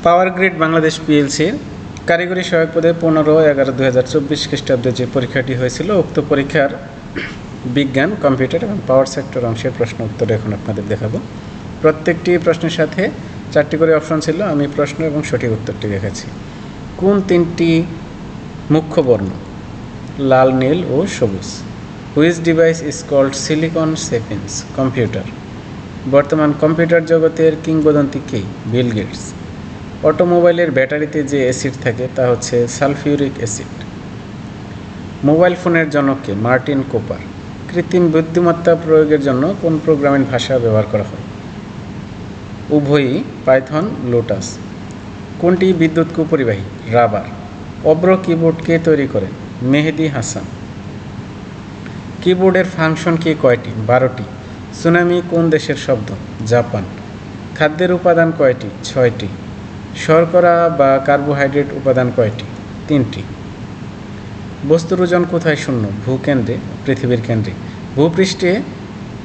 Power grid Bangladesh পিএলসির কারিগরি সহায়ক পদে 15/11/2024 খ্রিস্টাব্দে যে পরীক্ষাটি হয়েছিল, উক্ত পরীক্ষার বিজ্ঞান, কম্পিউটার এবং পাওয়ার সেক্টর অংশের প্রশ্ন উত্তর এখন আপনাদের দেখাবো। প্রত্যেকটি প্রশ্নের সাথে 4টি করে অপশন ছিল। আমি প্রশ্ন এবং সঠিক উত্তরটি রেখেছি। কোন 3টি মুখ্য বর্ণ লাল, নীল ও সবুজ? Which device is called silicon sapiens? Computer. বর্তমান কম্পিউটার জগতের কিংবদন্তি কে? Bill Gates. অটোমোবাইলের ব্যাটারিতে যে অ্যাসিড থাকে তা হচ্ছে সালফিউরিক অ্যাসিড। মোবাইল ফোনের জনক কে? Martin Cooper. কৃত্রিম বুদ্ধিমত্তা প্রয়োগের জন্য কোন প্রোগ্রামিং ভাষা ব্যবহার করা হয়? উভয়ই, পাইথন, লোটাস। কোনটি বিদ্যুৎ কুপরিবাহী? রাবার। অব্র কিবোর্ড কে তৈরি করেন? মেহেদি হাসান। কিবোর্ডের ফাংশন কি কয়টি? 12টি। সুনামি কোন দেশের শব্দ? জাপান। খাদ্যের উপাদান কয়টি? 6টি। শর্করা বা কার্বোহাইড্রেট উপাদান কয়টি? 3টি। বস্তুর ওজন কোথায় শূন্য? ভূকেন্দ্রে, পৃথিবীর কেন্দ্রে। ভূপৃষ্ঠে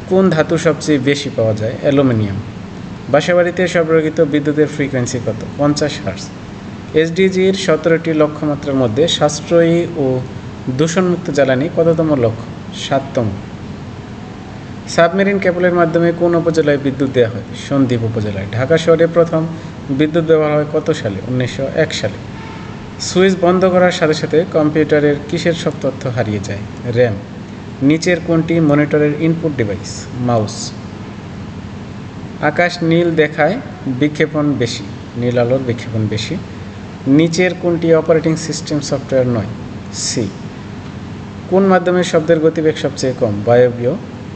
কোন ধাতু সবচেয়ে বেশি পাওয়া যায়? অ্যালুমিনিয়াম। বাসাবাড়িতে সরবরাহিত বিদ্যুতের ফ্রিকোয়েন্সি কত? 50 হার্টজ। এসডিজির 17টি লক্ষ্যমাত্রার মধ্যে সাশ্রয়ী ও দূষণমুক্ত জ্বালানি কততম লক্ষ্য? 7তম। সাবমেরিন কেবলের মাধ্যমে কোন উপজেলায় বিদ্যুৎ দেওয়া হয়? সন্দ্বীপ উপজেলায়। ঢাকা শহরে প্রথম বিদ্যুৎ ব্যবহার হয় কত সালে? 1901 সালে। সুইচ বন্ধ করার সাথে সাথে কম্পিউটারের কিসের সব তথ্য হারিয়ে যায়? র্যাম। নিচের কোনটি মনিটরের ইনপুট ডিভাইস? মাউস। আকাশ নীল দেখায় বিক্ষেপণ বেশি, নীল আলোর বিক্ষেপণ বেশি। নিচের কোনটি অপারেটিং সিস্টেম সফটওয়্যার নয়? সি। কোন মাধ্যমে শব্দের গতিবেগ সবচেয়ে কম? বায়বীয়।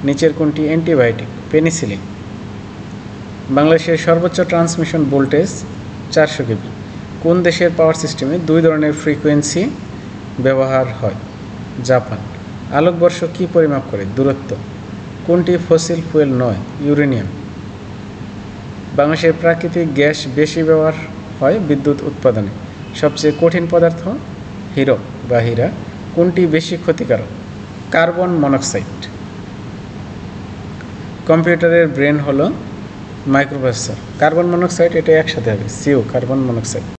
নিচের কোনটি অ্যান্টিবায়োটিক? পেনিসিলিন। বাংলাদেশের সর্বোচ্চ ট্রান্সমিশন ভোল্টেজ 400 কেভি। কোন দেশের পাওয়ার সিস্টেমে 2 ধরনের ফ্রিকোয়েন্সি ব্যবহার হয়? জাপান। আলোকবর্ষ কী পরিমাপ করে? দূরত্ব। কোনটি ফসিল ফুয়েল নয়? ইউরেনিয়াম। বাংলাদেশের প্রাকৃতিক গ্যাস বেশি ব্যবহার হয় বিদ্যুৎ উৎপাদনে। সবচেয়ে কঠিন পদার্থ? হীরক বা হীরা। কোনটি বেশি ক্ষতিকারক? Carbon monoxide. কম্পিউটারের ব্রেন হলো মাইক্রোপ্রসেসর। কার্বন মনোক্সাইড, এটা একসাথে হবে, সিও, কার্বন মনোক্সাইড।